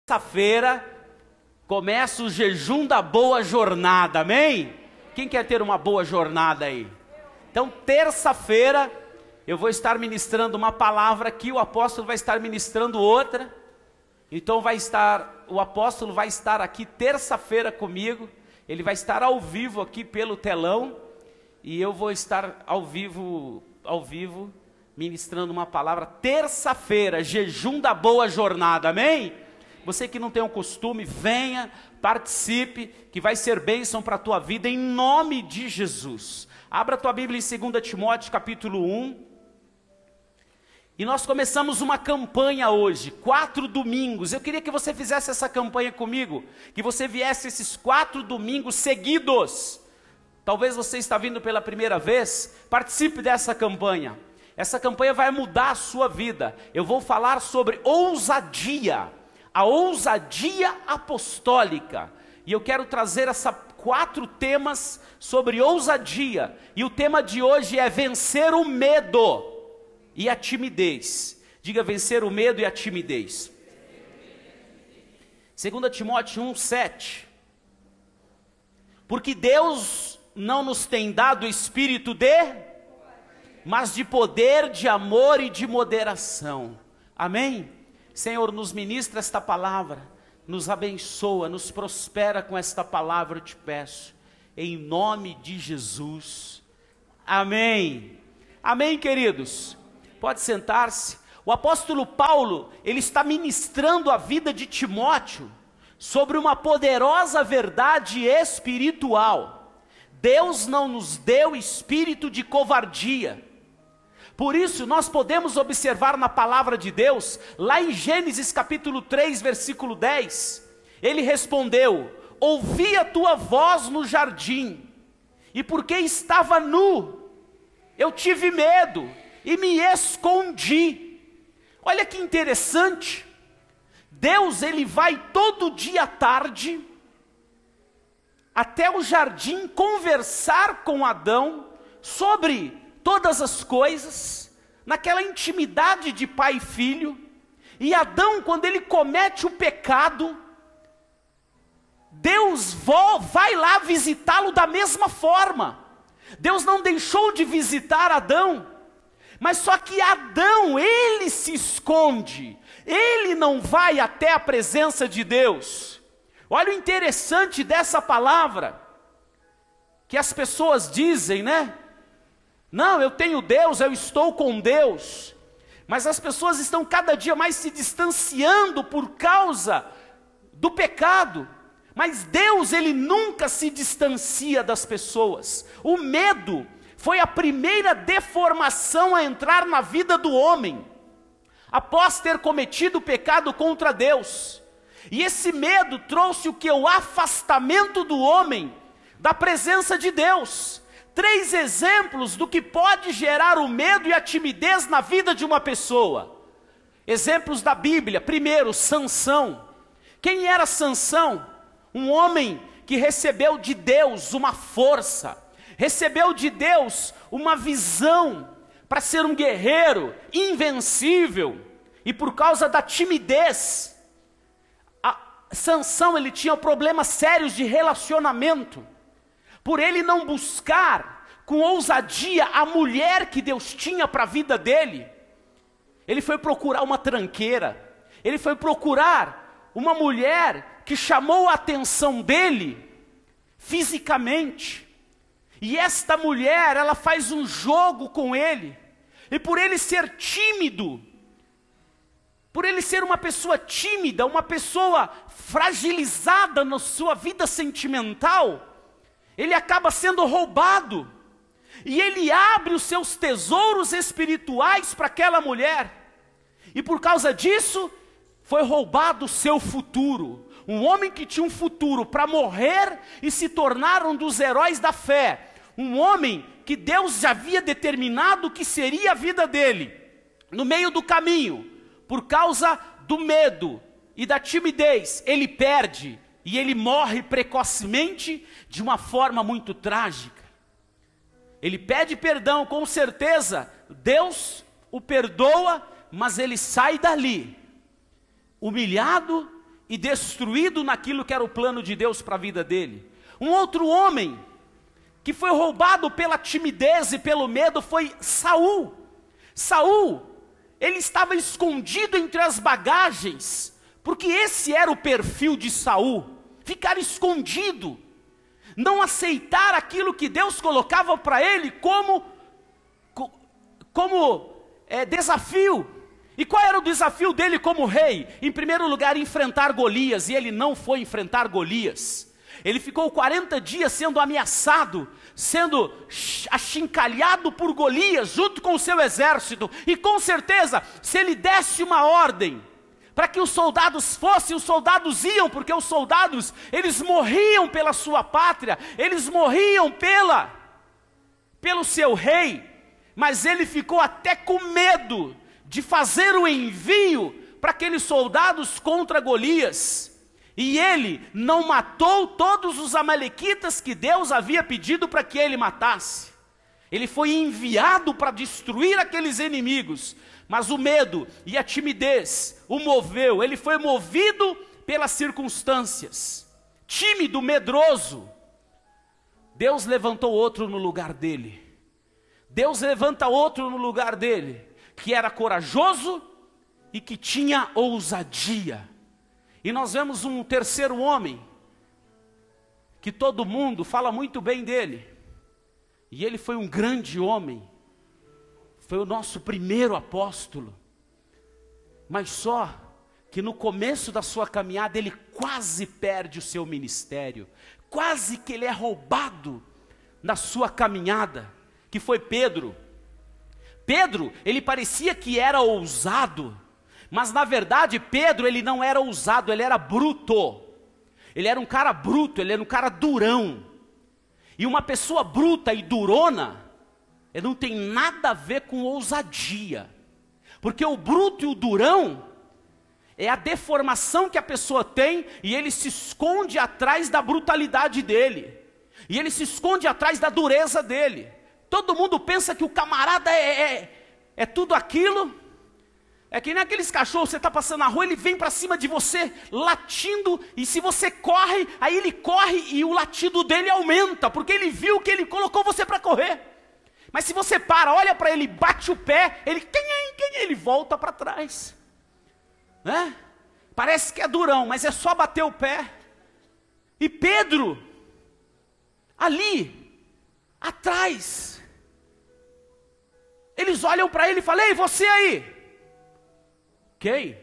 Terça-feira começa o jejum da boa jornada, amém? Quem quer ter uma boa jornada aí? Então, terça-feira, eu vou estar ministrando uma palavra aqui, o apóstolo vai estar ministrando outra. Então o apóstolo vai estar aqui terça-feira comigo, ele vai estar ao vivo aqui pelo telão, e eu vou estar ao vivo ministrando uma palavra, terça-feira, jejum da boa jornada, amém? Você que não tem o costume, venha, participe, que vai ser bênção para a tua vida, em nome de Jesus. Abra a tua Bíblia em 2 Timóteo capítulo 1, e nós começamos uma campanha hoje, 4 domingos, eu queria que você fizesse essa campanha comigo, que você viesse esses 4 domingos seguidos. Talvez você está vindo pela primeira vez, participe dessa campanha. Essa campanha vai mudar a sua vida. Eu vou falar sobre ousadia, a ousadia apostólica. E eu quero trazer 4 temas sobre ousadia. E o tema de hoje é vencer o medo e a timidez. Diga, vencer o medo e a timidez. 2 Timóteo 1:7. Porque Deus não nos tem dado espírito mas de poder, de amor e de moderação. Amém? Senhor, nos ministra esta palavra, nos abençoa, nos prospera com esta palavra, eu te peço, em nome de Jesus. Amém. Amém, queridos? Pode sentar-se. O apóstolo Paulo, ele está ministrando a vida de Timóteo sobre uma poderosa verdade espiritual. Deus não nos deu espírito de covardia. Por isso nós podemos observar na palavra de Deus, lá em Gênesis capítulo 3, versículo 10, ele respondeu: ouvi a tua voz no jardim, e porque estava nu, eu tive medo, e me escondi. Olha que interessante, Deus ele vai todo dia à tarde, até o jardim conversar com Adão, sobre todas as coisas, naquela intimidade de pai e filho. E Adão, quando ele comete o pecado, Deus vai lá visitá-lo da mesma forma. Deus não deixou de visitar Adão, mas só que Adão, ele se esconde, ele não vai até a presença de Deus. Olha o interessante dessa palavra, que as pessoas dizem, né? Não, eu tenho Deus, eu estou com Deus. Mas as pessoas estão cada dia mais se distanciando por causa do pecado. Mas Deus, ele nunca se distancia das pessoas. O medo foi a primeira deformação a entrar na vida do homem, após ter cometido o pecado contra Deus. E esse medo trouxe o que? O afastamento do homem da presença de Deus. 3 exemplos do que pode gerar o medo e a timidez na vida de uma pessoa. Exemplos da Bíblia. Primeiro, Sansão. Quem era Sansão? Um homem que recebeu de Deus uma força, recebeu de Deus uma visão para ser um guerreiro invencível, e por causa da timidez, Sansão ele tinha problemas sérios de relacionamento. Por ele não buscar com ousadia a mulher que Deus tinha para a vida dele, ele foi procurar uma tranqueira, ele foi procurar uma mulher que chamou a atenção dele fisicamente, e esta mulher, ela faz um jogo com ele, e por ele ser tímido, por ele ser uma pessoa tímida, uma pessoa fragilizada na sua vida sentimental, ele acaba sendo roubado, e ele abre os seus tesouros espirituais para aquela mulher, e por causa disso, foi roubado o seu futuro. Um homem que tinha um futuro para morrer e se tornar um dos heróis da fé, um homem que Deus já havia determinado que seria a vida dele, no meio do caminho, por causa do medo e da timidez, ele perde, e ele morre precocemente de uma forma muito trágica. Ele pede perdão, com certeza, Deus o perdoa, mas ele sai dali, humilhado e destruído naquilo que era o plano de Deus para a vida dele. Um outro homem que foi roubado pela timidez e pelo medo foi Saul. Saul, ele estava escondido entre as bagagens, porque esse era o perfil de Saul, ficar escondido, não aceitar aquilo que Deus colocava para ele como desafio. E qual era o desafio dele como rei? Em primeiro lugar, enfrentar Golias, e ele não foi enfrentar Golias. Ele ficou 40 dias sendo ameaçado, sendo achincalhado por Golias, junto com o seu exército, e com certeza, se ele desse uma ordem, para que os soldados fossem, os soldados iam, porque os soldados, eles morriam pela sua pátria, eles morriam pelo seu rei, mas ele ficou até com medo de fazer o envio para aqueles soldados contra Golias. E ele não matou todos os amalequitas que Deus havia pedido para que ele matasse. Ele foi enviado para destruir aqueles inimigos, mas o medo e a timidez o moveu. Ele foi movido pelas circunstâncias, tímido, medroso. Deus levantou outro no lugar dele. Deus levanta outro no lugar dele, que era corajoso e que tinha ousadia. E nós vemos um terceiro homem, que todo mundo fala muito bem dele, e ele foi um grande homem, foi o nosso primeiro apóstolo, mas só que no começo da sua caminhada ele quase perde o seu ministério, quase que ele é roubado na sua caminhada, que foi Pedro. Pedro, ele parecia que era ousado, mas na verdade Pedro, ele não era ousado, ele era bruto. Ele era um cara bruto, ele era um cara durão. E uma pessoa bruta e durona, ele não tem nada a ver com ousadia. Porque o bruto e o durão é a deformação que a pessoa tem, e ele se esconde atrás da brutalidade dele. E ele se esconde atrás da dureza dele. Todo mundo pensa que o camarada é tudo aquilo. É que nem aqueles cachorros, você está passando na rua, ele vem para cima de você, latindo, e se você corre, aí ele corre e o latido dele aumenta, porque ele viu que ele colocou você para correr. Mas se você para, olha para ele, bate o pé, ele volta para trás. Né? Parece que é durão, mas é só bater o pé. E Pedro, ali, atrás, eles olham para ele e falam: ei, você aí. Quem?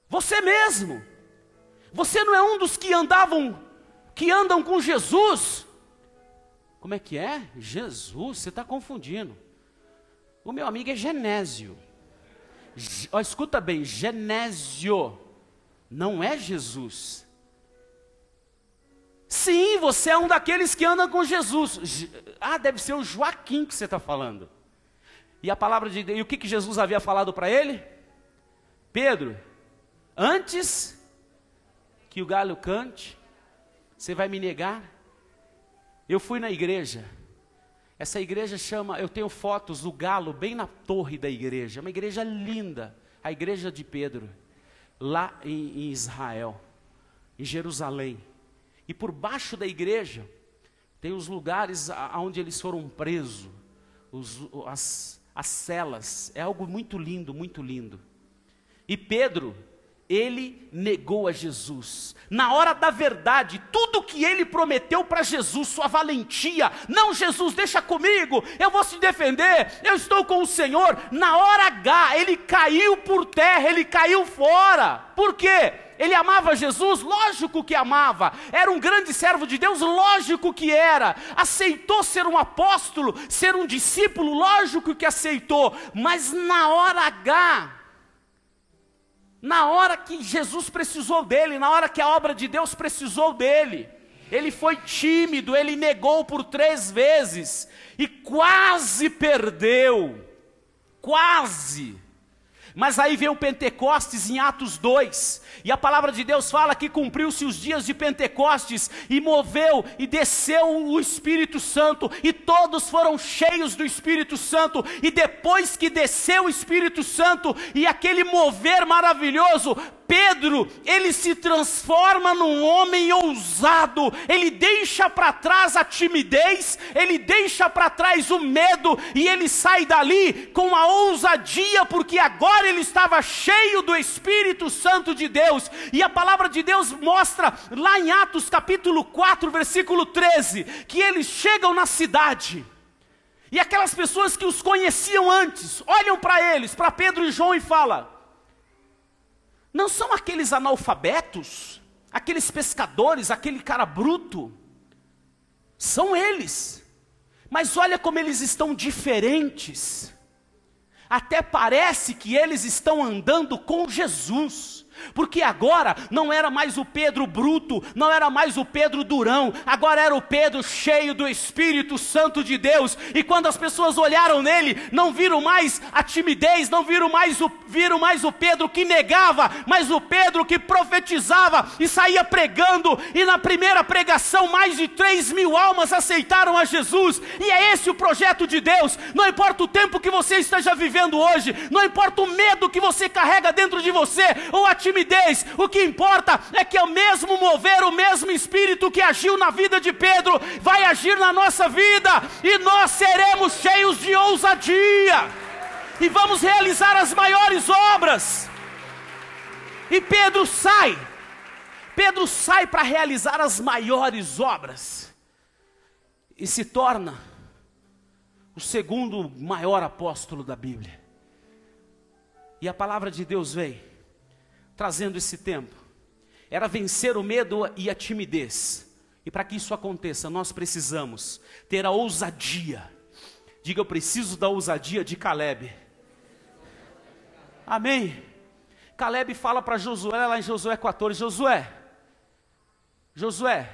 Você mesmo. Você não é um dos que andam com Jesus? Como é que é? Jesus, você está confundindo. O meu amigo é Genésio. Escuta bem, Genésio, não é Jesus. Sim, você é um daqueles que andam com Jesus. Deve ser o Joaquim que você está falando. E a palavra de Deus, e o que Jesus havia falado para ele? Pedro, antes que o galho cante, você vai me negar? Eu fui na igreja, essa igreja chama, eu tenho fotos do galo bem na torre da igreja, uma igreja linda, a igreja de Pedro, lá em Israel, em Jerusalém. E por baixo da igreja, tem os lugares onde eles foram presos, as celas, é algo muito lindo, muito lindo. E Pedro, ele negou a Jesus. Na hora da verdade, tudo que ele prometeu para Jesus, sua valentia, não, Jesus, deixa comigo, eu vou se defender, eu estou com o Senhor. Na hora H, ele caiu por terra, ele caiu fora. Por quê? Ele amava Jesus? Lógico que amava. Era um grande servo de Deus? Lógico que era. Aceitou ser um apóstolo, ser um discípulo? Lógico que aceitou. Mas na hora H, na hora que Jesus precisou dele, na hora que a obra de Deus precisou dele, ele foi tímido, ele negou por 3 vezes, e quase perdeu, quase. Mas aí veio o Pentecostes em Atos 2, e a palavra de Deus fala que cumpriu-se os dias de Pentecostes, e moveu e desceu o Espírito Santo, e todos foram cheios do Espírito Santo. E depois que desceu o Espírito Santo, e aquele mover maravilhoso, Pedro, ele se transforma num homem ousado, ele deixa para trás a timidez, ele deixa para trás o medo, e ele sai dali com a ousadia, porque agora ele estava cheio do Espírito Santo de Deus. E a palavra de Deus mostra, lá em Atos capítulo 4, versículo 13, que eles chegam na cidade, e aquelas pessoas que os conheciam antes, olham para eles, para Pedro e João, e falam: não são aqueles analfabetos, aqueles pescadores, aquele cara bruto? São eles. Mas olha como eles estão diferentes. Até parece que eles estão andando com Jesus. Porque agora não era mais o Pedro bruto, não era mais o Pedro durão, agora era o Pedro cheio do Espírito Santo de Deus. E quando as pessoas olharam nele, não viram mais a timidez, não viram mais o Pedro que negava, mas o Pedro que profetizava e saía pregando. E na primeira pregação, mais de 3.000 almas aceitaram a Jesus. E é esse o projeto de Deus. Não importa o tempo que você esteja vivendo hoje, não importa o medo que você carrega dentro de você, ou a timidez, o que importa é que o mesmo mover, o mesmo Espírito que agiu na vida de Pedro, vai agir na nossa vida, e nós seremos cheios de ousadia, e vamos realizar as maiores obras. E Pedro sai para realizar as maiores obras, e se torna o segundo maior apóstolo da Bíblia. E a palavra de Deus veio trazendo esse tempo, era vencer o medo e a timidez. E para que isso aconteça, nós precisamos ter a ousadia. Diga: eu preciso da ousadia de Caleb. Amém? Caleb fala para Josué, lá em Josué 14, Josué,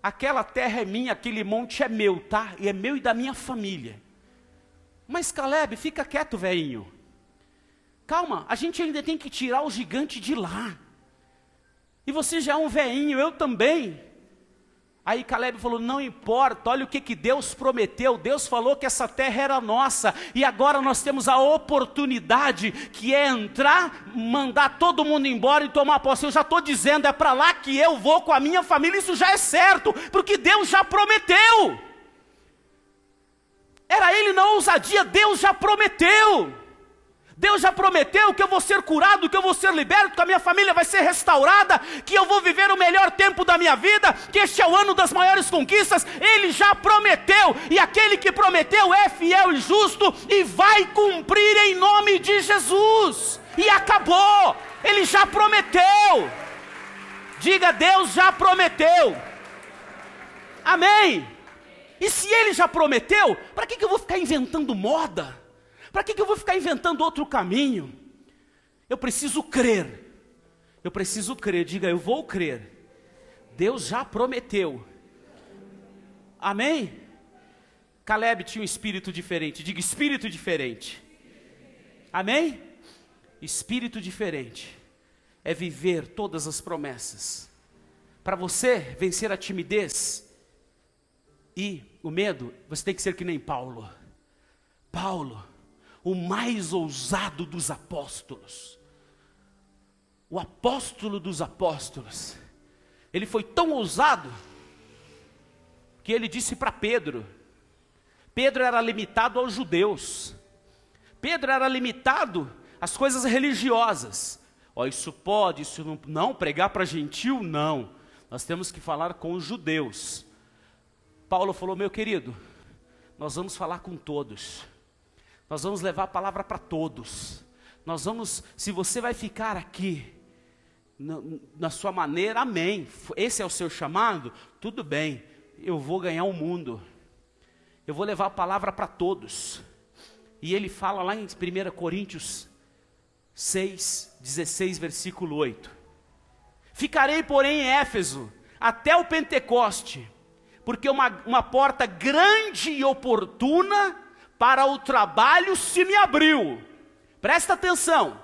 aquela terra é minha, aquele monte é meu, tá? E é meu e da minha família. Mas Caleb, fica quieto, velhinho. Calma, a gente ainda tem que tirar o gigante de lá. E você já é um velhinho, eu também. Aí Caleb falou: não importa, olha o que Deus prometeu. Deus falou que essa terra era nossa, e agora nós temos a oportunidade, que é entrar, mandar todo mundo embora e tomar posse. Eu já estou dizendo, é para lá que eu vou com a minha família, isso já é certo, porque Deus já prometeu. Era ele na ousadia, Deus já prometeu. Deus já prometeu que eu vou ser curado, que eu vou ser liberto, que a minha família vai ser restaurada, que eu vou viver o melhor tempo da minha vida, que este é o ano das maiores conquistas. Ele já prometeu, e aquele que prometeu é fiel e justo, e vai cumprir em nome de Jesus. E acabou, ele já prometeu. Diga: Deus já prometeu. Amém? E se ele já prometeu, para que eu vou ficar inventando moda? Para que eu vou ficar inventando outro caminho? Eu preciso crer. Diga: eu vou crer. Deus já prometeu. Amém? Caleb tinha um espírito diferente. Diga: espírito diferente. Amém? Espírito diferente é viver todas as promessas. Para você vencer a timidez e o medo, você tem que ser que nem Paulo. O mais ousado dos apóstolos, o apóstolo dos apóstolos. Ele foi tão ousado que ele disse para Pedro era limitado aos judeus, Pedro era limitado às coisas religiosas. Isso pode, isso não, pregar para gentil não, nós temos que falar com os judeus. Paulo falou: meu querido, nós vamos falar com todos. Nós vamos levar a palavra para todos. Se você vai ficar aqui, na sua maneira, amém. Esse é o seu chamado? Tudo bem, eu vou ganhar o mundo. Eu vou levar a palavra para todos. E ele fala lá em 1 Coríntios 6, 16, versículo 8. Ficarei, porém, em Éfeso, até o Pentecoste, porque uma porta grande e oportuna para o trabalho se me abriu. Presta atenção.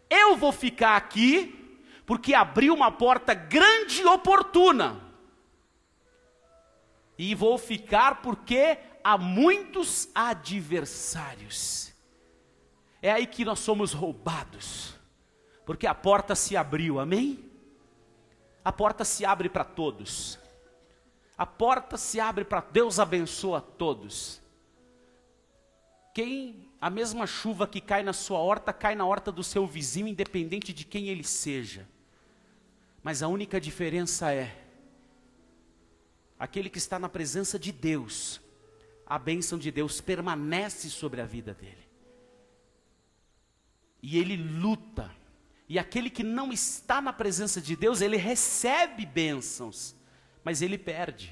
Eu vou ficar aqui, porque abriu uma porta grande e oportuna. E vou ficar porque há muitos adversários. É aí que nós somos roubados. Porque a porta se abriu, amém? A porta se abre para todos. A porta se abre para Deus, abençoa todos. A mesma chuva que cai na sua horta, cai na horta do seu vizinho, independente de quem ele seja. Mas a única diferença é, aquele que está na presença de Deus, a bênção de Deus permanece sobre a vida dele. E ele luta. E aquele que não está na presença de Deus, ele recebe bênçãos, mas ele perde.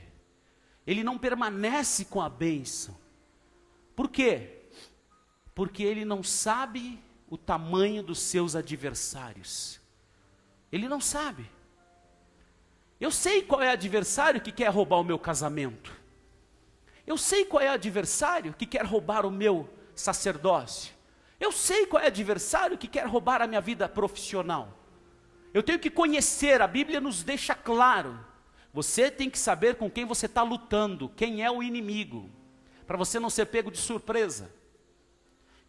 Ele não permanece com a bênção. Por quê? Porque ele não sabe o tamanho dos seus adversários. Ele não sabe. Eu sei qual é o adversário que quer roubar o meu casamento. Eu sei qual é o adversário que quer roubar o meu sacerdócio. Eu sei qual é o adversário que quer roubar a minha vida profissional. Eu tenho que conhecer, a Bíblia nos deixa claro. Você tem que saber com quem você está lutando, quem é o inimigo, para você não ser pego de surpresa.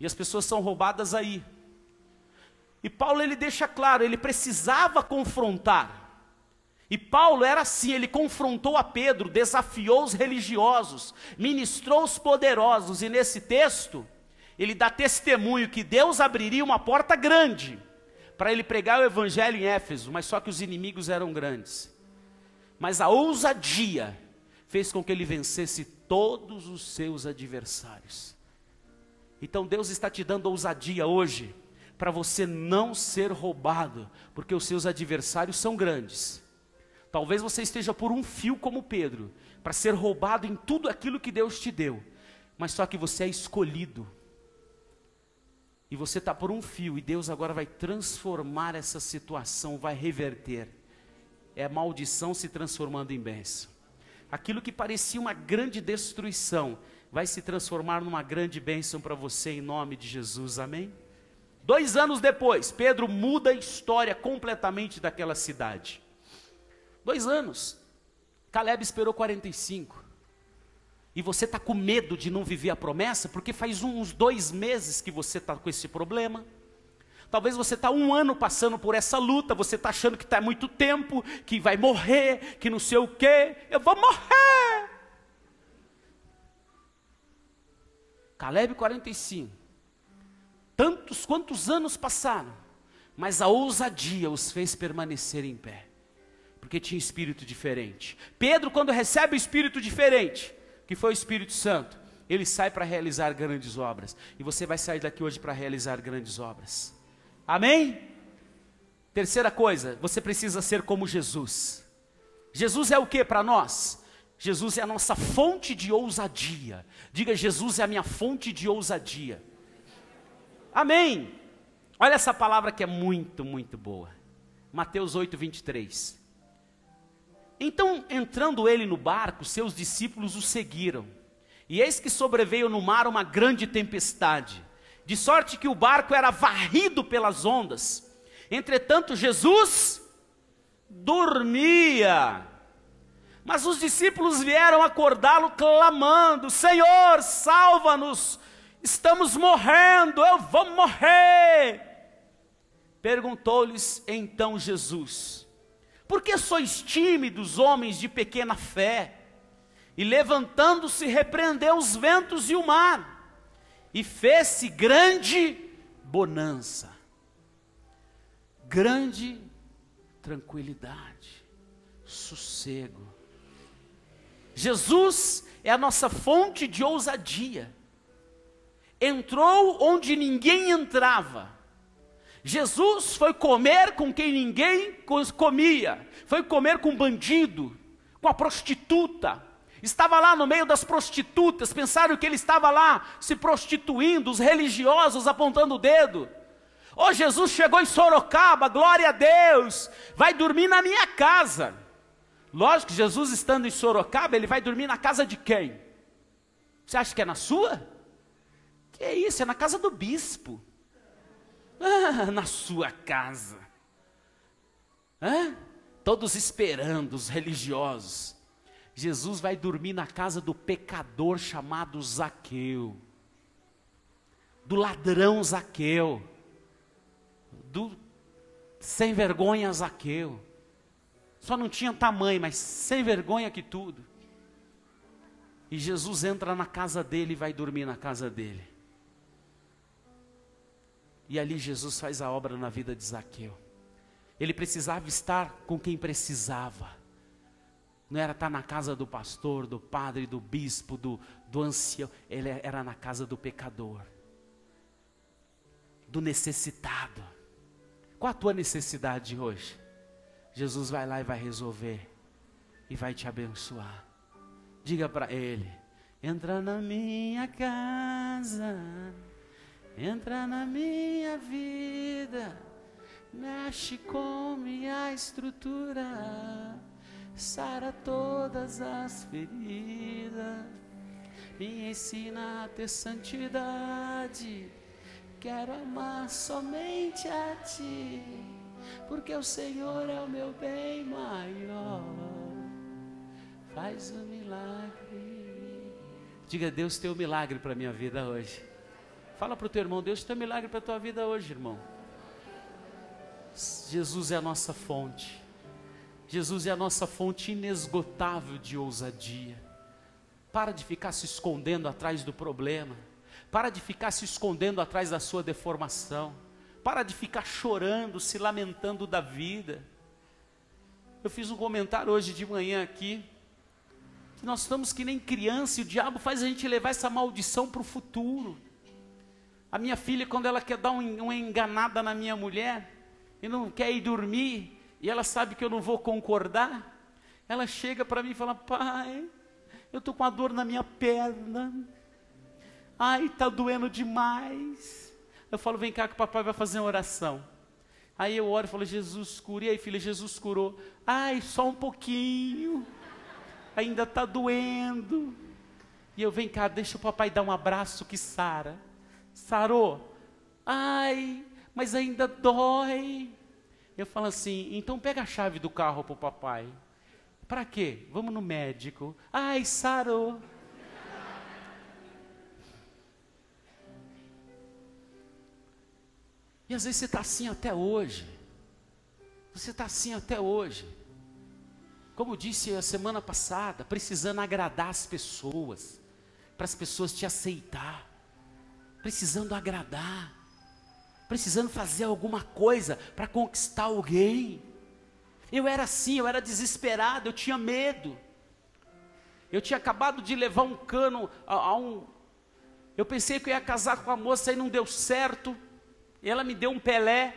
E as pessoas são roubadas aí. E Paulo, ele deixa claro, ele precisava confrontar. E Paulo era assim, ele confrontou a Pedro, desafiou os religiosos, ministrou os poderosos, e nesse texto, ele dá testemunho que Deus abriria uma porta grande, para ele pregar o evangelho em Éfeso, mas só que os inimigos eram grandes. Mas a ousadia fez com que ele vencesse todos os seus adversários. Então Deus está te dando ousadia hoje, para você não ser roubado, porque os seus adversários são grandes. Talvez você esteja por um fio como Pedro, para ser roubado em tudo aquilo que Deus te deu, mas só que você é escolhido, e você está por um fio, e Deus agora vai transformar essa situação, vai reverter. É a maldição se transformando em bênção. Aquilo que parecia uma grande destruição, vai se transformar numa grande bênção para você, em nome de Jesus, amém? 2 anos depois, Pedro muda a história completamente daquela cidade. 2 anos, Caleb esperou 45, e você está com medo de não viver a promessa, porque faz uns 2 meses que você está com esse problema. Talvez você está 1 ano passando por essa luta, você está achando que está muito tempo, que vai morrer, que não sei o quê, eu vou morrer. Caleb 45, quantos anos passaram, mas a ousadia os fez permanecer em pé, porque tinha espírito diferente. Pedro, quando recebe o espírito diferente, que foi o Espírito Santo, ele sai para realizar grandes obras, e você vai sair daqui hoje para realizar grandes obras, amém? Terceira coisa, você precisa ser como Jesus. Jesus é o que para nós? Jesus é a nossa fonte de ousadia. Diga, Jesus é a minha fonte de ousadia. Amém? Olha essa palavra que é muito, muito boa. Mateus 8, 23. Então, entrando ele no barco, seus discípulos o seguiram. E eis que sobreveio no mar uma grande tempestade, de sorte que o barco era varrido pelas ondas. Entretanto, Jesus dormia. Mas os discípulos vieram acordá-lo clamando: Senhor, salva-nos, estamos morrendo, eu vou morrer. Perguntou-lhes então Jesus: por que sois tímidos, homens de pequena fé? E levantando-se, repreendeu os ventos e o mar, e fez-se grande bonança, grande tranquilidade, sossego. Jesus é a nossa fonte de ousadia. Entrou onde ninguém entrava. Jesus foi comer com quem ninguém comia. Foi comer com bandido, com a prostituta. Estava lá no meio das prostitutas. Pensaram que ele estava lá se prostituindo, os religiosos apontando o dedo. Oh, Jesus chegou em Sorocaba, glória a Deus, vai dormir na minha casa. Lógico que Jesus estando em Sorocaba, ele vai dormir na casa de quem? Você acha que é na sua? Que é isso, é na casa do bispo. Ah, na sua casa. Todos esperando, os religiosos. Jesus vai dormir na casa do pecador chamado Zaqueu, do ladrão Zaqueu, Sem vergonha, Zaqueu. Só não tinha tamanho, mas sem vergonha que tudo. E Jesus entra na casa dele e vai dormir na casa dele. E ali Jesus faz a obra na vida de Zaqueu. Ele precisava estar com quem precisava. Não era estar na casa do pastor, do padre, do bispo, do ancião. Ele era na casa do pecador, do necessitado. Qual a tua necessidade hoje? Jesus vai lá e vai resolver. E vai te abençoar. Diga para ele: entra na minha casa, entra na minha vida, mexe com minha estrutura, sara todas as feridas, me ensina a ter santidade, quero amar somente a ti, porque o Senhor é o meu bem maior, faz um milagre. Diga: Deus tem um milagre para a minha vida hoje. Fala para o teu irmão: Deus tem um milagre para a tua vida hoje, irmão. Jesus é a nossa fonte. Jesus é a nossa fonte inesgotável de ousadia. Para de ficar se escondendo atrás do problema. Para de ficar se escondendo atrás da sua deformação. Para de ficar chorando, se lamentando da vida. Eu fiz um comentário hoje de manhã aqui, que nós estamos que nem criança e o diabo faz a gente levar essa maldição para o futuro. A minha filha, quando ela quer dar uma enganada na minha mulher, e não quer ir dormir, e ela sabe que eu não vou concordar, ela chega para mim e fala: pai, eu estou com uma dor na minha perna, ai, está doendo demais. Eu falo: vem cá que o papai vai fazer uma oração. Aí eu oro e falo: Jesus cura. E aí, filha, Jesus curou. Ai, só um pouquinho, ainda está doendo. E eu: vem cá, deixa o papai dar um abraço que sara. Sarou. Ai, mas ainda dói. Eu falo assim: então pega a chave do carro para o papai. Para quê? Vamos no médico. Ai, sarou. E às vezes você está assim até hoje. Você está assim até hoje. Como eu disse a semana passada, precisando agradar as pessoas, para as pessoas te aceitar. Precisando agradar. Precisando fazer alguma coisa para conquistar alguém. Eu era assim, eu era desesperado, eu tinha medo. Eu tinha acabado de levar um cano Eu pensei que eu ia casar com a moça e não deu certo. E ela me deu um Pelé.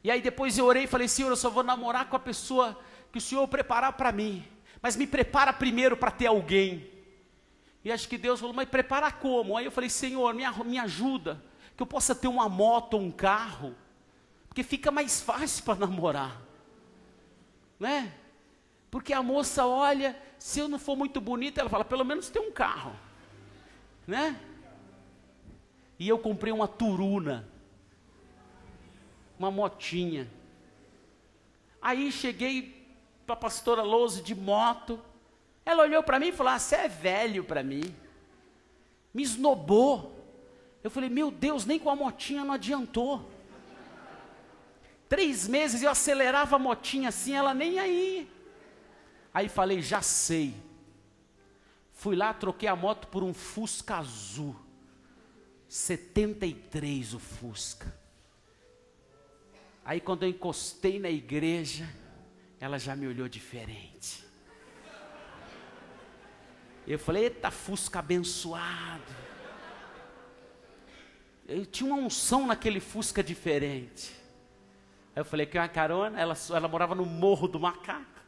E aí depois eu orei e falei: Senhor, eu só vou namorar com a pessoa que o Senhor preparar para mim. Mas me prepara primeiro para ter alguém. E acho que Deus falou: mas prepara como? Aí eu falei: Senhor, me ajuda, que eu possa ter uma moto ou um carro, porque fica mais fácil para namorar, né? Porque a moça olha, se eu não for muito bonita, ela fala: pelo menos tem um carro, né? E eu comprei uma Turuna, uma motinha. Aí cheguei para a pastora Louze de moto. Ela olhou para mim e falou: você é velho para mim. Me esnobou. Eu falei: meu Deus, nem com a motinha não adiantou. 3 meses eu acelerava a motinha assim, ela nem aí. Aí falei: já sei. Fui lá, troquei a moto por um Fusca azul. 73 o Fusca. Aí quando eu encostei na igreja, ela já me olhou diferente. Eu falei: eita, Fusca abençoado. Eu tinha uma unção naquele Fusca diferente. Aí eu falei: quer uma carona? Ela morava no Morro do Macaco.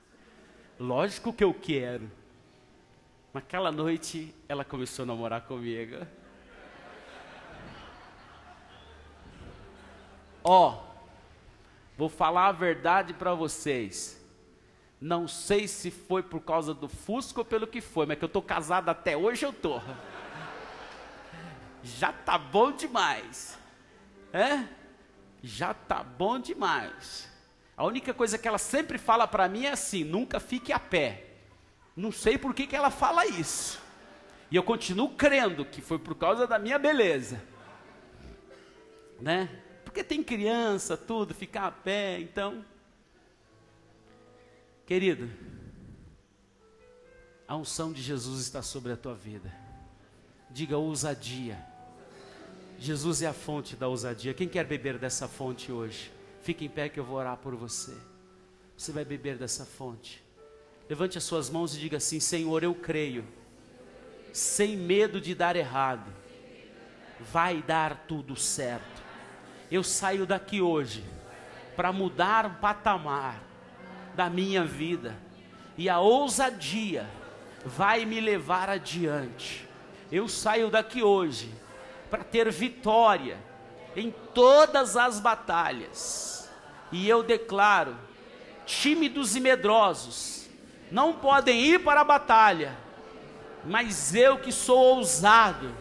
Lógico que eu quero. Naquela noite, ela começou a namorar comigo. Vou falar a verdade para vocês. Não sei se foi por causa do Fusca ou pelo que foi, mas que eu estou casado até hoje, eu estou. Já tá bom demais. Já tá bom demais. A única coisa que ela sempre fala para mim é assim: nunca fique a pé. Não sei por que ela fala isso. E eu continuo crendo que foi por causa da minha beleza, né? Porque tem criança, tudo, ficar a pé, então. Querido, a unção de Jesus está sobre a tua vida. Diga ousadia. Jesus é a fonte da ousadia. Quem quer beber dessa fonte hoje? Fique em pé que eu vou orar por você. Você vai beber dessa fonte. Levante as suas mãos e diga assim: Senhor, eu creio, sem medo de dar errado, vai dar tudo certo. Eu saio daqui hoje para mudar o patamar da minha vida, e a ousadia vai me levar adiante. Eu saio daqui hoje para ter vitória em todas as batalhas, e eu declaro: tímidos e medrosos não podem ir para a batalha, mas eu que sou ousado,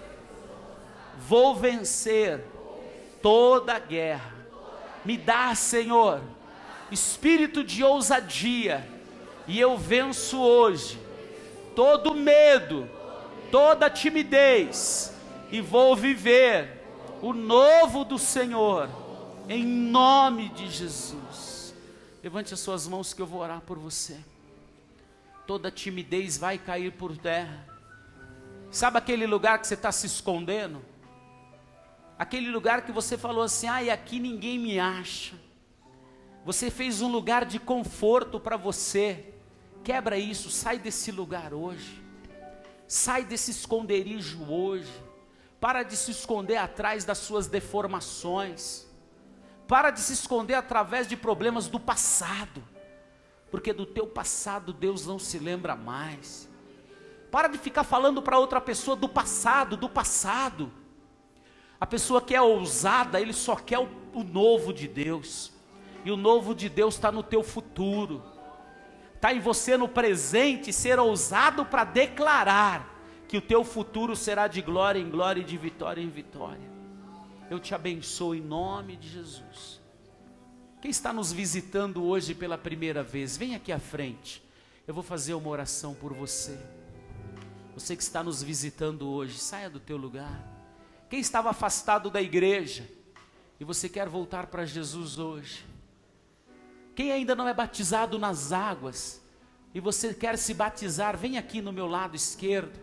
vou vencer toda a guerra. Me dá, Senhor, espírito de ousadia, e eu venço hoje todo medo, toda timidez, e vou viver o novo do Senhor, em nome de Jesus. Levante as suas mãos que eu vou orar por você. Toda timidez vai cair por terra. Sabe aquele lugar que você está se escondendo? Aquele lugar que você falou assim: ai, aqui ninguém me acha. Você fez um lugar de conforto para você. Quebra isso, sai desse lugar hoje. Sai desse esconderijo hoje. Para de se esconder atrás das suas deformações. Para de se esconder através de problemas do passado. Porque do teu passado Deus não se lembra mais. Para de ficar falando para outra pessoa do passado, do passado. A pessoa que é ousada, ele só quer o novo de Deus. E o novo de Deus está no teu futuro. Está em você no presente, ser ousado para declarar que o teu futuro será de glória em glória e de vitória em vitória. Eu te abençoo em nome de Jesus. Quem está nos visitando hoje pela primeira vez, vem aqui à frente. Eu vou fazer uma oração por você. Você que está nos visitando hoje, saia do teu lugar. Quem estava afastado da igreja e você quer voltar para Jesus hoje. Quem ainda não é batizado nas águas e você quer se batizar, vem aqui no meu lado esquerdo.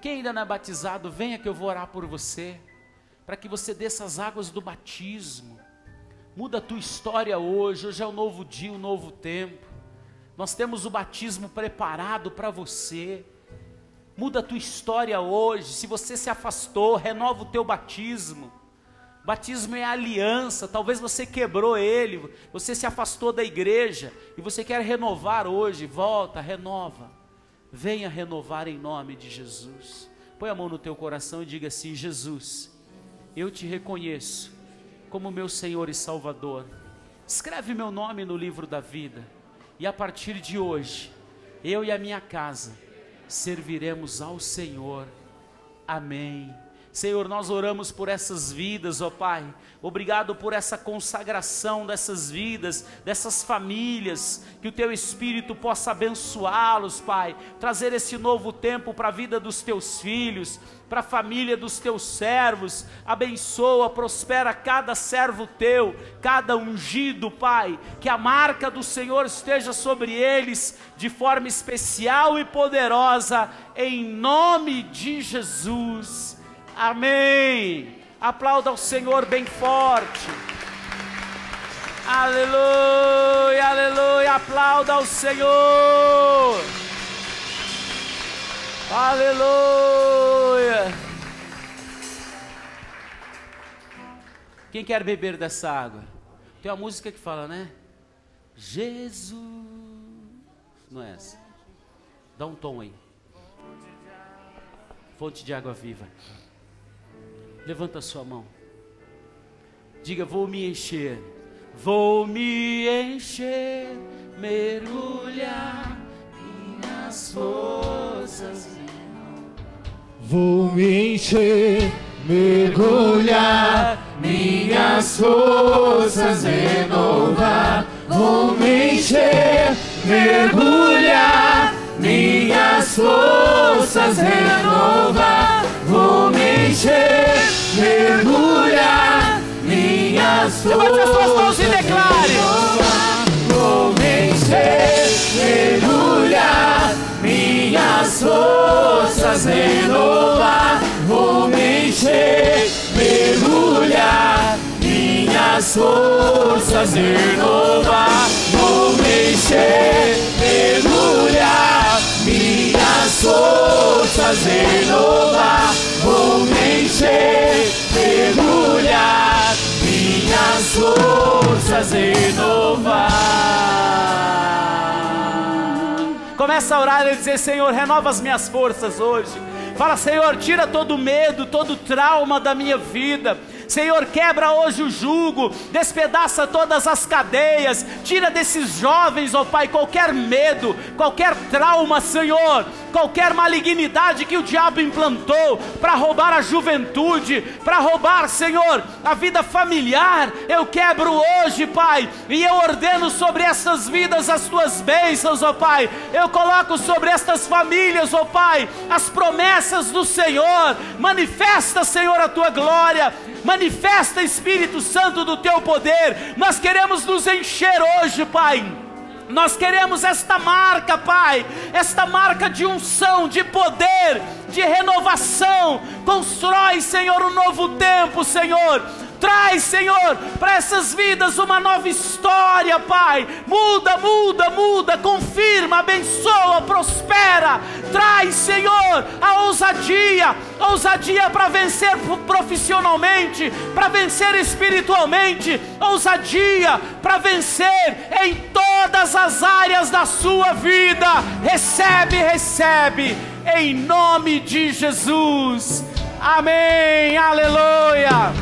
Quem ainda não é batizado, venha que eu vou orar por você, para que você desça as águas do batismo. Muda a tua história hoje. Hoje é um novo dia, um novo tempo. Nós temos o batismo preparado para você. Muda a tua história hoje. Se você se afastou, renova o teu batismo. Batismo é aliança. Talvez você quebrou ele, você se afastou da igreja e você quer renovar hoje. Volta, renova. Venha renovar em nome de Jesus. Põe a mão no teu coração e diga assim: Jesus, eu te reconheço como meu Senhor e Salvador. Escreve meu nome no livro da vida, e a partir de hoje, eu e a minha casa serviremos ao Senhor. Amém. Senhor, nós oramos por essas vidas, ó Pai. Obrigado por essa consagração dessas vidas, dessas famílias, que o Teu Espírito possa abençoá-los, Pai. Trazer esse novo tempo para a vida dos Teus filhos, para a família dos Teus servos. Abençoa, prospera cada servo Teu, cada ungido, Pai. Que a marca do Senhor esteja sobre eles de forma especial e poderosa, em nome de Jesus. Amém. Aplauda ao Senhor bem forte. Aleluia, aleluia. Aplauda ao Senhor. Aleluia. Quem quer beber dessa água? Tem uma música que fala, né? Jesus. Não é essa? Dá um tom aí. Fonte de água viva. Levanta a sua mão. Diga: vou me encher. Vou me encher, mergulhar minhas forças. Vou me encher, mergulhar, minhas forças renovar. Vou me encher, mergulhar, minhas forças renovar. Vou me encher, mergulhar, minhas minhas Levante as suas mãos e declare. Vou me encher, mergulhar, minhas forças renovar. Vou me encher, mergulhar, minhas forças renovar. Vou me encher, mergulhar, minhas forças renovar. Vou me encher, mergulhar, minhas forças renovar. Começa a orar e dizer: Senhor, renova as minhas forças hoje. Fala: Senhor, tira todo o medo, todo o trauma da minha vida. Senhor, quebra hoje o jugo, despedaça todas as cadeias, tira desses jovens, ó Pai, qualquer medo, qualquer trauma, Senhor, qualquer malignidade que o diabo implantou para roubar a juventude, para roubar, Senhor, a vida familiar. Eu quebro hoje, Pai, e eu ordeno sobre essas vidas as tuas bênçãos, ó Pai. Eu coloco sobre estas famílias, ó Pai, as promessas do Senhor. Manifesta, Senhor, a tua glória. Manifesta, Espírito Santo, do teu poder. Nós queremos nos encher hoje, Pai. Nós queremos esta marca, Pai, esta marca de unção, de poder, de renovação. Constrói, Senhor, um novo tempo, Senhor. Traz, Senhor, para essas vidas uma nova história, Pai. Muda, muda, muda, confirma, abençoa, prospera. Traz, Senhor, a ousadia para vencer profissionalmente, para vencer espiritualmente, ousadia para vencer em todas as áreas da sua vida. Recebe, recebe, em nome de Jesus. Amém, aleluia.